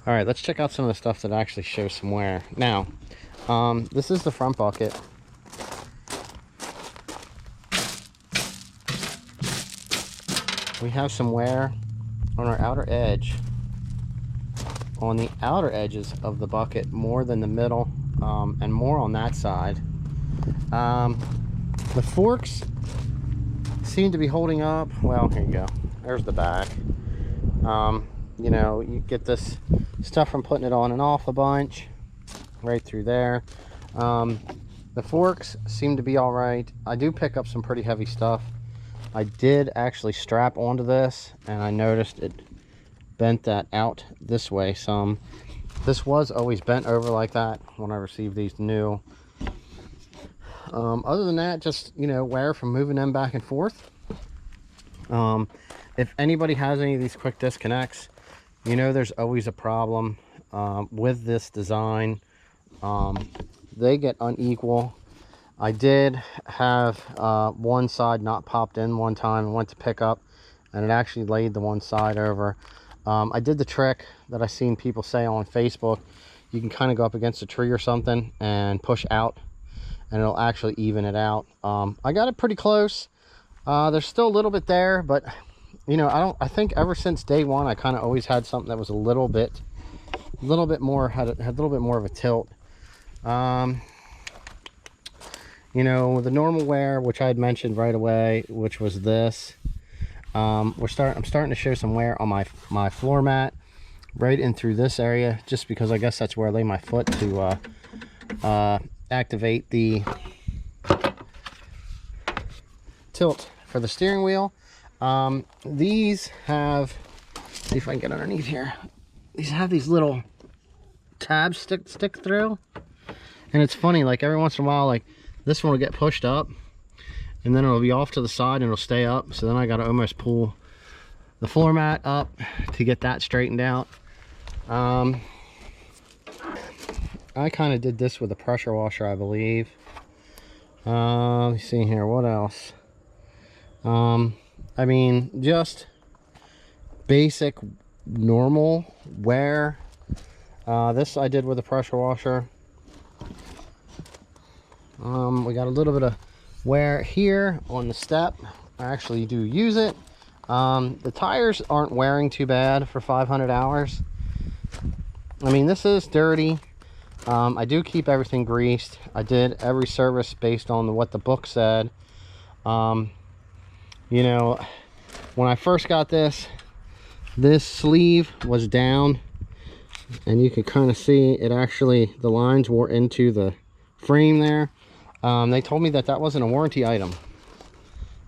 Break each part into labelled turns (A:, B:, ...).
A: All right, let's check out some of the stuff that actually shows some wear. Now, this is the front bucket. We have some wear on our outer edge, on the outer edges of the bucket more than the middle, and more on that side. The forks seem to be holding up. Well, here you go. There's the back. You know, you get this stuff from putting it on and off a bunch right through there. The forks seem to be all right. I do pick up some pretty heavy stuff. I did actually strap onto this, and I noticed it bent that out this way some. This was always bent over like that when I received these new. Other than that, just, you know, wear from moving them back and forth. If anybody has any of these quick disconnects, you know, there's always a problem with this design. They get unequal. I did have one side not popped in one time. I went to pick up, and it actually laid the one side over. I did the trick that I've seen people say on Facebook. You can kind of go up against a tree or something and push out, and it'll actually even it out. I got it pretty close. There's still a little bit there, but you know, I think ever since day one, I kind of always had something that was a little bit more, had a little bit more of a tilt. You know, the normal wear, which I had mentioned right away, which was this. I'm starting to show some wear on my floor mat, right in through this area, just because I guess that's where I lay my foot to activate the tilt for the steering wheel. These have, see if I can get underneath here. These have these little tabs stick through, and it's funny, like every once in a while, like this one will get pushed up, and then it'll be off to the side and it'll stay up. So then I got to almost pull the floor mat up to get that straightened out. I kind of did this with a pressure washer, I believe. Let's see here, what else? I mean, just basic normal wear. This I did with a pressure washer. We got a little bit of wear here on the step. I actually do use it. The tires aren't wearing too bad for 500 hours. I mean, this is dirty. I do keep everything greased. I did every service based on what the book said. You know, when I first got this sleeve was down, and you can kind of see it actually, the lines wore into the frame there. They told me that wasn't a warranty item,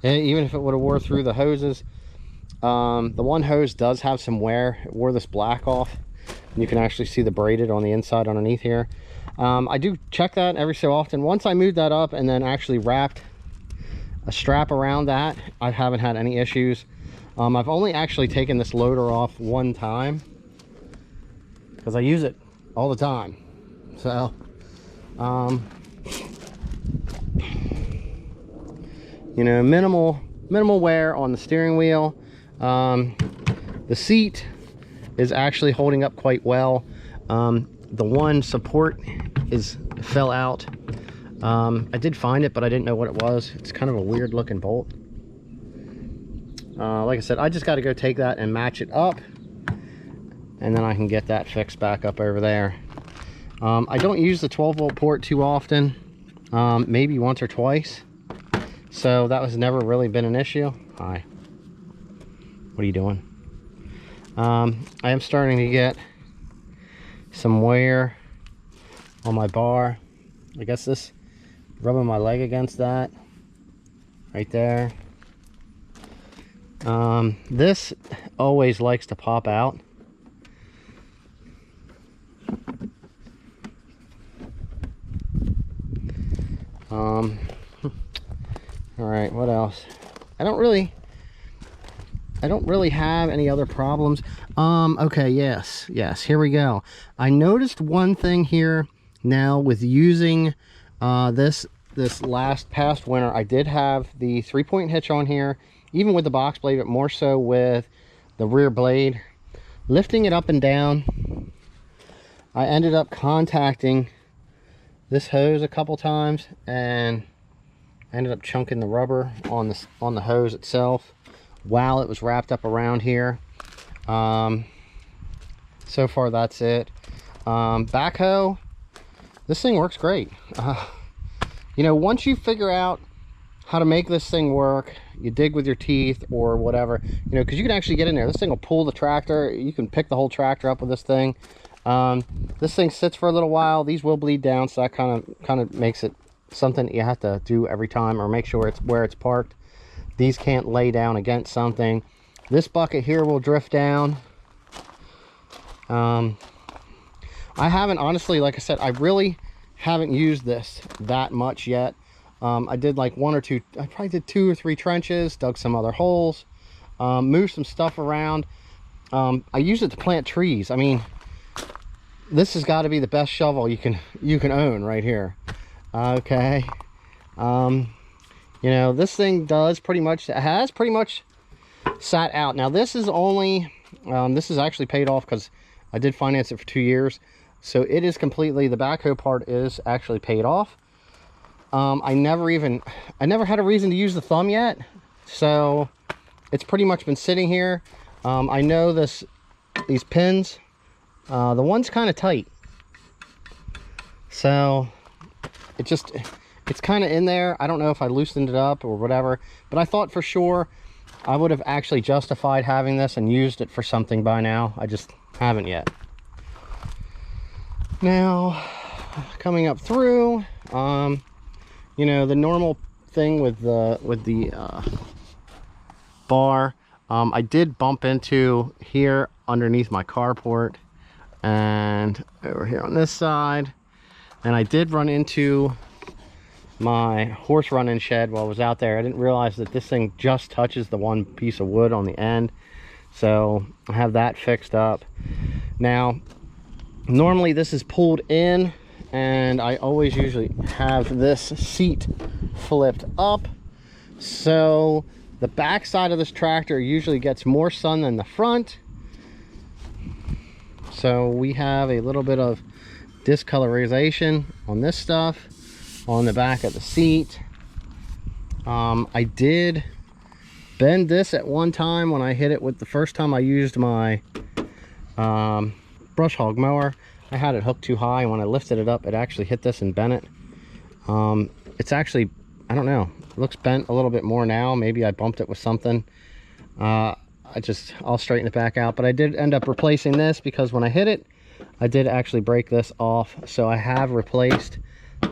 A: and even if it would have wore through the hoses. The one hose does have some wear. It wore this black off, and you can actually see the braided on the inside underneath here. I do check that every so often. Once I moved that up and then actually wrapped a strap around that, I haven't had any issues. I've only actually taken this loader off one time because I use it all the time. So you know, minimal wear on the steering wheel. The seat is actually holding up quite well. The one support fell out. I did find it, but I didn't know what it was. It's kind of a weird looking bolt. Like I said, I just got to go take that and match it up, and then I can get that fixed back up over there. I don't use the 12-volt port too often, maybe once or twice, so that was never really been an issue. Hi, what are you doing? I am starting to get some wear on my bar. I guess this, rubbing my leg against that right there. This always likes to pop out. All right, what else? I don't really have any other problems. Okay, yes, here we go. I noticed one thing here now with using this past winter. I did have the 3-point hitch on here, even with the box blade, but more so with the rear blade. Lifting it up and down, I ended up contacting this hose a couple times and ended up chunking the rubber on the hose itself while it was wrapped up around here. So far that's it. Backhoe, this thing works great. You know, once you figure out how to make this thing work, you dig with your teeth or whatever, you know, because you can actually get in there. This thing will pull the tractor. You can pick the whole tractor up with this thing. This thing sits for a little while. These will bleed down, so that kind of makes it something that you have to do every time, or make sure it's where it's parked. These can't lay down against something. This bucket here will drift down. I haven't, honestly, like I said, I really haven't used this that much yet. I did like one or two, I probably did 2 or 3 trenches, dug some other holes, moved some stuff around. I use it to plant trees. I mean, this has got to be the best shovel you can own right here. Okay. You know, this thing does pretty much, it has pretty much sat out. Now this is only, this is actually paid off because I did finance it for 2 years. So it is completely, the backhoe part is actually paid off. I never had a reason to use the thumb yet. So it's pretty much been sitting here. I know these pins, the one's kind of tight. So it's kind of in there. I don't know if I loosened it up or whatever, but I thought for sure I would have actually justified having this and used it for something by now. I just haven't yet. Now, coming up through, you know, the normal thing with the bar, I did bump into here underneath my carport and over here on this side, and I did run into my horse run-in shed while I was out there. I didn't realize that this thing just touches the one piece of wood on the end, so I have that fixed up. Now, normally this is pulled in, and I always usually have this seat flipped up, so the back side of this tractor usually gets more sun than the front. So we have a little bit of discolorization on this stuff on the back of the seat. I did bend this at one time when I hit it with the first time I used my brush hog mower. I had it hooked too high, and when I lifted it up, it actually hit this and bent it. It's actually, I don't know, it looks bent a little bit more now. Maybe I bumped it with something. I'll straighten it back out, but I did end up replacing this because when I hit it, I did actually break this off. So I have replaced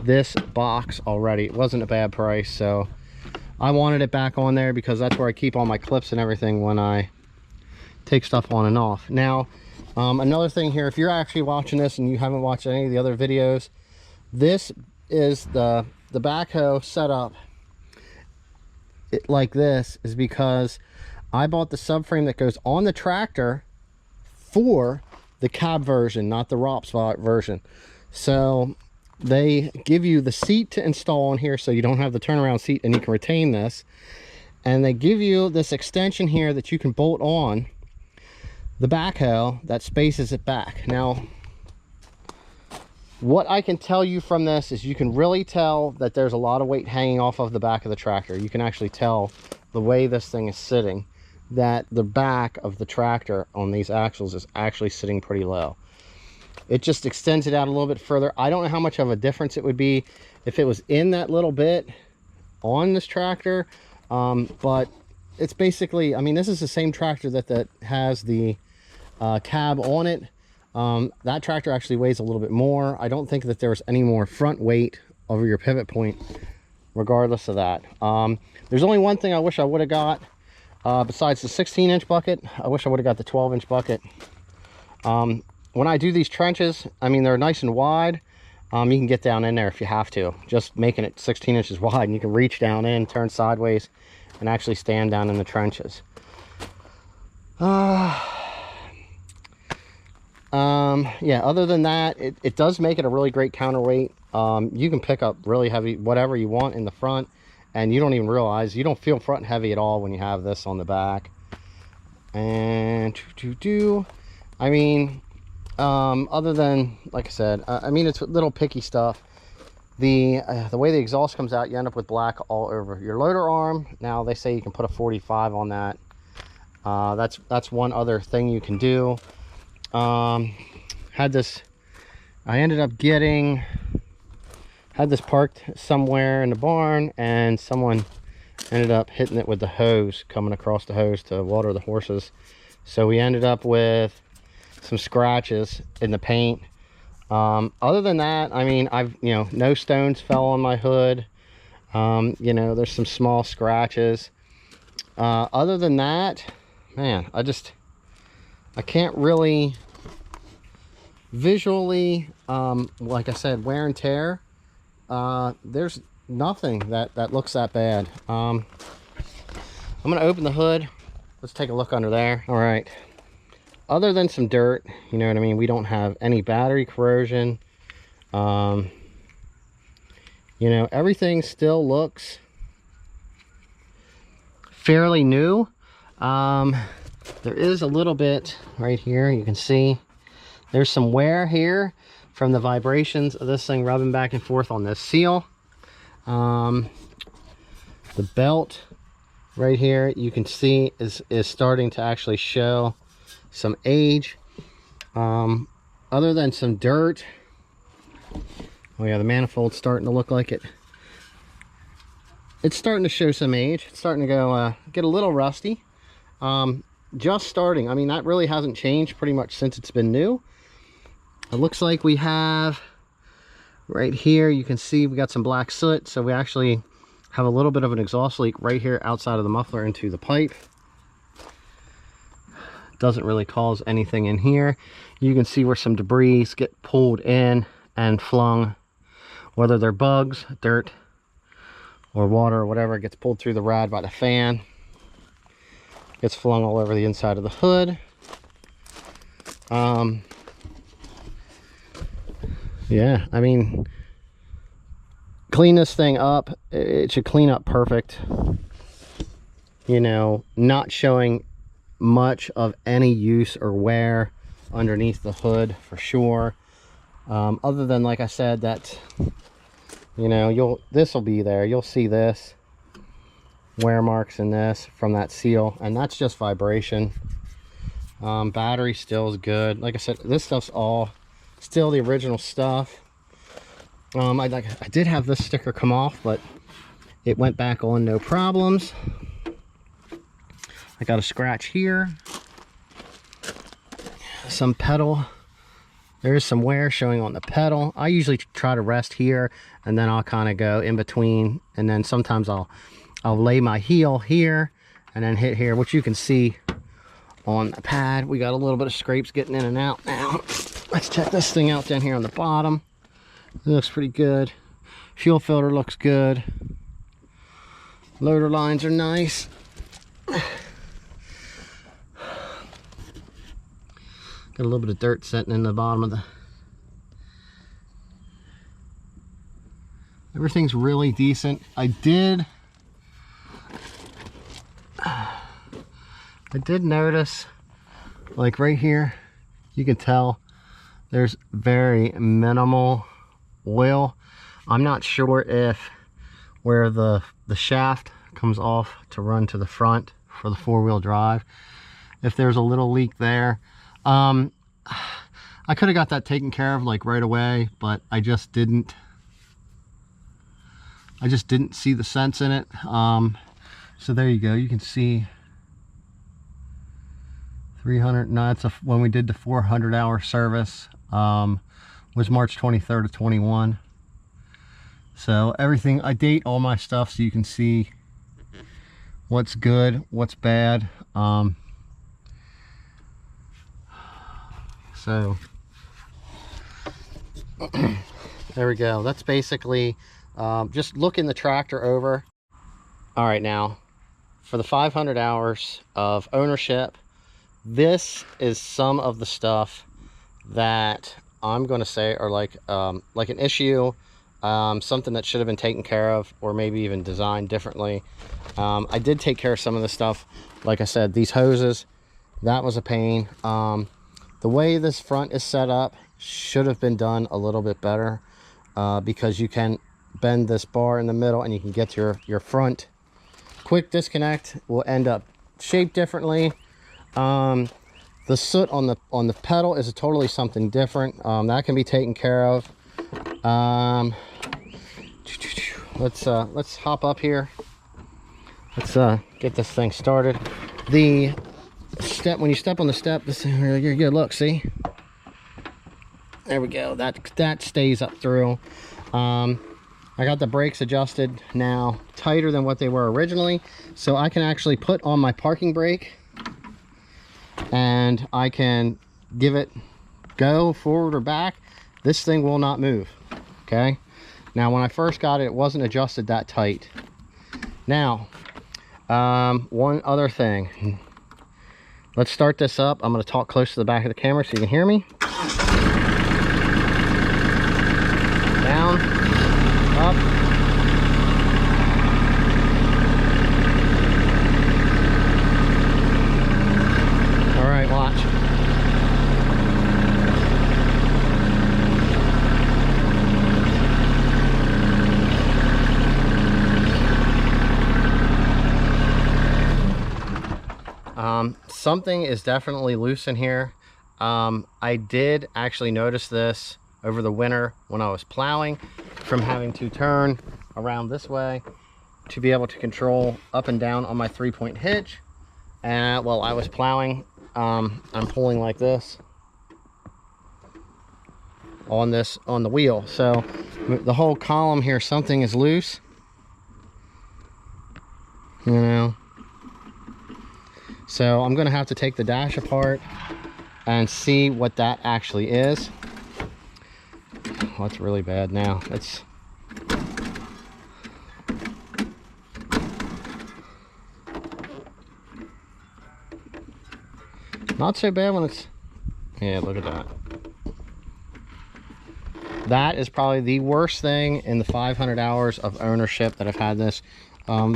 A: this box already. It wasn't a bad price, so I wanted it back on there because that's where I keep all my clips and everything when I take stuff on and off. Now, another thing here, if you're actually watching this and you haven't watched any of the other videos, this is the backhoe setup. Like this is because I bought the subframe that goes on the tractor for the cab version, not the ROPS version. So they give you the seat to install on here so you don't have the turnaround seat and you can retain this. And they give you this extension here that you can bolt on the backhoe that spaces it back. Now, what I can tell you from this is you can really tell that there's a lot of weight hanging off of the back of the tractor. You can actually tell the way this thing is sitting that the back of the tractor on these axles is actually sitting pretty low. It just extends it out a little bit further. I don't know how much of a difference it would be if it was in that little bit on this tractor, but it's basically, I mean, this is the same tractor that has the cab on it. That tractor actually weighs a little bit more. I don't think that there's any more front weight over your pivot point regardless of that. There's only one thing I wish I would have got besides the 16-inch bucket. I wish I would have got the 12-inch bucket. When I do these trenches, I mean, they're nice and wide. You can get down in there if you have to, just making it 16 inches wide, and you can reach down in, turn sideways, and actually stand down in the trenches. Yeah, other than that, it does make it a really great counterweight. You can pick up really heavy whatever you want in the front, and you don't even realize, you don't feel front heavy at all when you have this on the back. And I mean, other than, like I said, I mean, it's little picky stuff. The way the exhaust comes out, you end up with black all over your loader arm. Now they say you can put a 45 on that. That's one other thing you can do. Had this parked somewhere in the barn, and someone ended up hitting it with the hose, coming across the hose to water the horses. So we ended up with some scratches in the paint. Other than that, I mean, no stones fell on my hood. There's some small scratches. Other than that, man, I can't really visually, like I said, wear and tear. There's nothing that looks that bad. I'm gonna open the hood. Let's take a look under there. All right, other than some dirt, you know what I mean, we don't have any battery corrosion. Everything still looks fairly new. There is a little bit right here, you can see there's some wear here from the vibrations of this thing rubbing back and forth on this seal. The belt right here, you can see is starting to actually show some age. Other than some dirt, oh yeah, the manifold's starting to look like it's starting to show some age. It's starting to go get a little rusty. Just starting. I mean, that really hasn't changed pretty much since it's been new. It looks like we have right here, you can see we got some black soot, so we actually have a little bit of an exhaust leak right here outside of the muffler into the pipe. Doesn't really cause anything in here. You can see where some debris get pulled in and flung, whether they're bugs, dirt, or water or whatever, gets pulled through the rad by the fan, gets flung all over the inside of the hood. Yeah, I mean, clean this thing up. It should clean up perfect. Not showing much of any use or wear underneath the hood for sure. Other than, like I said, that this will be there. You'll see this wear marks in this from that seal, and that's just vibration. Battery still is good. Like I said, this stuff's all still the original stuff. I did have this sticker come off, but it went back on no problems. I got a scratch here, some pedal, there's some wear showing on the pedal. I usually try to rest here, and then I'll kind of go in between, and then sometimes I'll lay my heel here and then hit here, which you can see on the pad. We got a little bit of scrapes getting in and out now. Let's check this thing out down here on the bottom. It looks pretty good. Fuel filter looks good. Loader lines are nice. Got a little bit of dirt sitting in the bottom of the... Everything's really decent. I did notice, like right here, you can tell there's very minimal oil. I'm not sure if where the shaft comes off to run to the front for the four-wheel drive, if there's a little leak there. I could have got that taken care of like right away, but I just didn't see the sense in it. So there you go, you can see 300. No, that's when we did the 400-hour service, was March 23rd of 21. So everything, I date all my stuff so you can see what's good, what's bad. So there we go. That's basically just looking the tractor over. All right, now for the 500 hours of ownership, this is some of the stuff that I'm going to say are like an issue, something that should have been taken care of, or maybe even designed differently. I did take care of some of the stuff. Like I said, these hoses, that was a pain. The way this front is set up should have been done a little bit better, because you can bend this bar in the middle and you can get your front quick disconnect will end up shaped differently. The soot on the pedal is totally something different. That can be taken care of. Let's hop up here. Let's get this thing started. The step, when you step on the step, this you're good. Look, see, there we go. That stays up through. I got the brakes adjusted now tighter than what they were originally, so I can actually put on my parking brake and I can give it go forward or back. This thing will not move. Okay, now when I first got it, it wasn't adjusted that tight. Now one other thing, let's start this up. I'm going to talk close to the back of the camera so you can hear me. Down, up. All right, watch. Something is definitely loose in here. I did actually notice this over the winter when I was plowing, from having to turn around this way to be able to control up and down on my 3-point hitch. And while I was plowing, I'm pulling like this on the wheel. So the whole column here, something is loose, you know. So I'm gonna have to take the dash apart and see what that actually is. Oh, it's really bad now. It's not so bad when it's, yeah, look at that. That is probably the worst thing in the 500 hours of ownership that I've had this.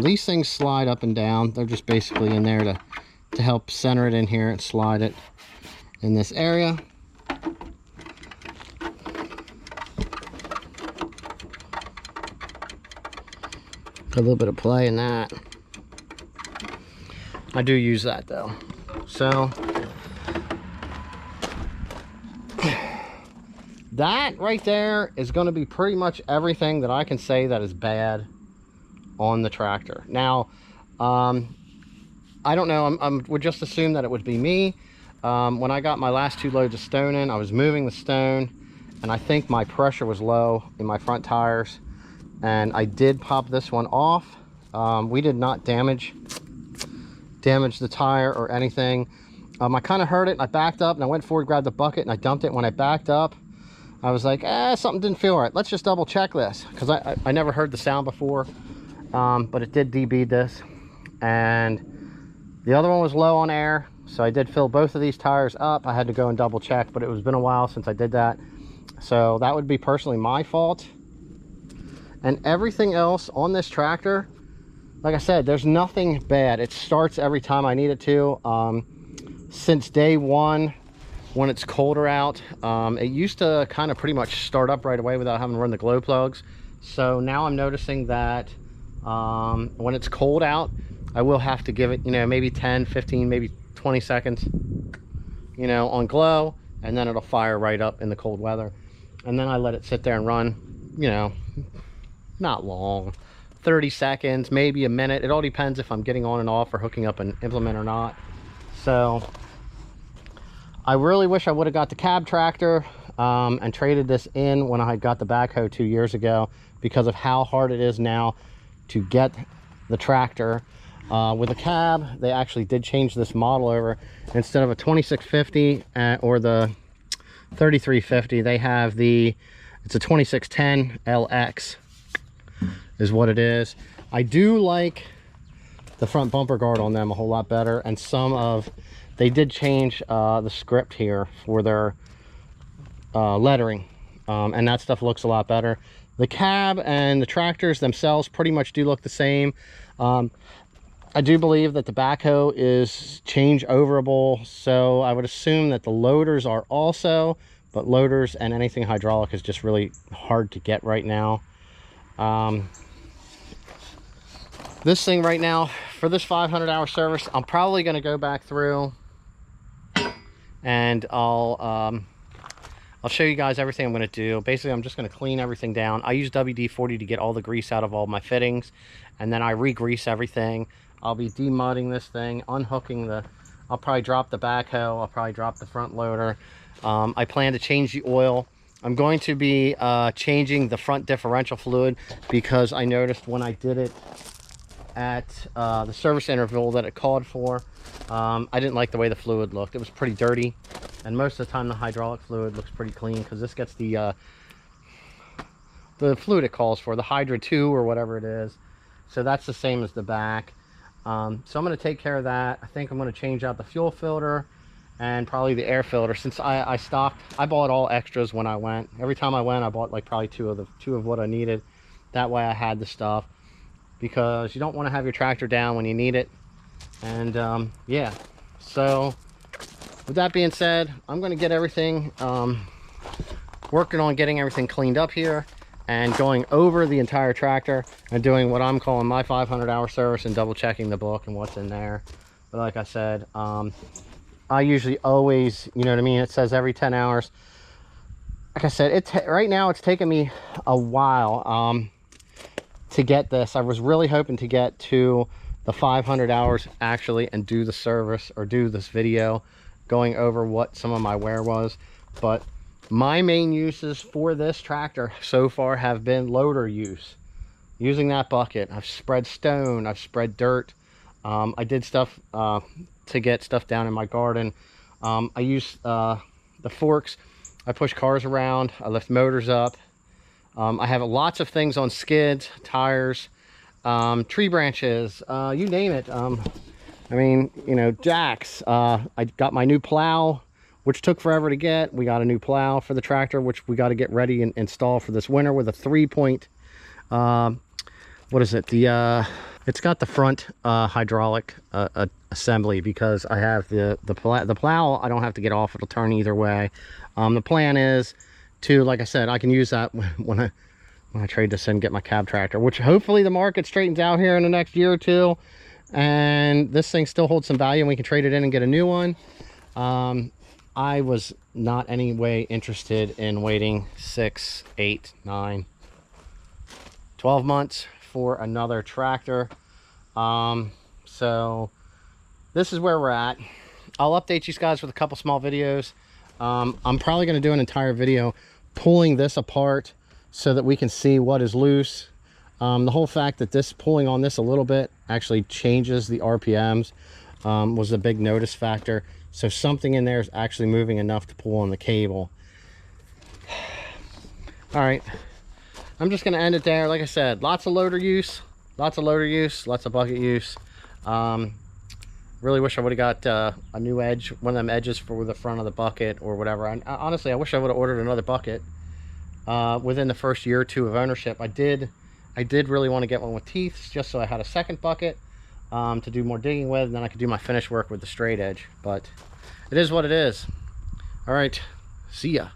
A: These things slide up and down. They're just basically in there to help center it in here and slide it in this area. A little bit of play in that. I do use that though. So that right there is going to be pretty much everything that I can say that is bad on the tractor. Now, I don't know, I would just assume that it would be me. When I got my last 2 loads of stone in, I was moving the stone and I think my pressure was low in my front tires, and I did pop this one off. We did not damage the tire or anything. I kind of heard it and I backed up and I went forward, grabbed the bucket and I dumped it. When I backed up, I was like, something didn't feel right. Let's just double check this, because I never heard the sound before, but it did debead this. And the other one was low on air, so I did fill both of these tires up. I had to go and double check, but it was been a while since I did that. So that would be personally my fault. And everything else on this tractor, like I said, there's nothing bad. It starts every time I need it to. Since day one, when it's colder out, it used to kind of pretty much start up right away without having to run the glow plugs. So now I'm noticing that when it's cold out, I will have to give it, you know, maybe 10, 15, maybe 20 seconds, you know, on glow, and then it'll fire right up in the cold weather. And then I let it sit there and run, you know, not long, 30 seconds, maybe a minute. It all depends if I'm getting on and off or hooking up an implement or not. So I really wish I would have got the cab tractor and traded this in when I got the backhoe 2 years ago, because of how hard it is now to get the tractor. With a cab, they actually did change this model over. Instead of a 2650 or the 3350, they have it's a 2610 LX is what it is. I do like the front bumper guard on them a whole lot better, and they did change the script here for their lettering, and that stuff looks a lot better. The cab and the tractors themselves pretty much do look the same. I do believe that the backhoe is change overable, so I would assume that the loaders are also, but loaders and anything hydraulic is just really hard to get right now. This thing right now, for this 500-hour service, I'm probably going to go back through and I'll show you guys everything I'm going to do. Basically, I'm just going to clean everything down. I use WD-40 to get all the grease out of all my fittings, and then I re-grease everything. I'll be demudding this thing, unhooking the, I'll probably drop the backhoe, I'll probably drop the front loader. I plan to change the oil. I'm going to be changing the front differential fluid because I noticed when I did it at the service interval that it called for, I didn't like the way the fluid looked. It was pretty dirty, and most of the time the hydraulic fluid looks pretty clean because this gets the fluid it calls for, the Hydra 2 or whatever it is. So that's the same as the back. So I'm going to take care of that. I think I'm going to change out the fuel filter and probably the air filter. Since I bought all extras when I went. Every time I went, I bought like probably two of what I needed. That way I had the stuff, because you don't want to have your tractor down when you need it. And yeah, so with that being said, I'm going to get everything working on getting everything cleaned up here and going over the entire tractor and doing what I'm calling my 500-hour service and double checking the book and what's in there. But like I said, I usually always, you know what I mean, it says every 10 hours. Like I said, right now it's taken me a while to get this. I was really hoping to get to the 500 hours actually and do the service or do this video going over what some of my wear was. But my main uses for this tractor so far have been loader use. Using that bucket, I've spread stone, I've spread dirt. I did stuff to get stuff down in my garden. I use the forks. I push cars around, I lift motors up. I have lots of things on skids, tires, tree branches, you name it. I mean, you know, jacks. I got my new plow, which took forever to get. We got a new plow for the tractor, which we got to get ready and install for this winter with a 3-point, what is it? It's got the front hydraulic assembly, because I have the plow. I don't have to get off, it'll turn either way. The plan is to, like I said, I can use that when I trade this in and get my cab tractor, which hopefully the market straightens out here in the next year or two, and this thing still holds some value and we can trade it in and get a new one. I was not any way interested in waiting 6, 8, 9, 12 months for another tractor. So this is where we're at. I'll update you guys with a couple small videos. I'm probably going to do an entire video pulling this apart so that we can see what is loose. The whole fact that this pulling on this a little bit actually changes the RPMs was a big notice factor. So something in there is actually moving enough to pull on the cable. All right, I'm just going to end it there. Like I said, lots of loader use, lots of bucket use. Really wish I would have got a new edge, one of them edges for the front of the bucket or whatever. Honestly, I wish I would have ordered another bucket within the first year or two of ownership. I did really want to get one with teeth, just so I had a second bucket to do more digging with, and then I could do my finish work with the straight edge. But it is what it is. All right, see ya.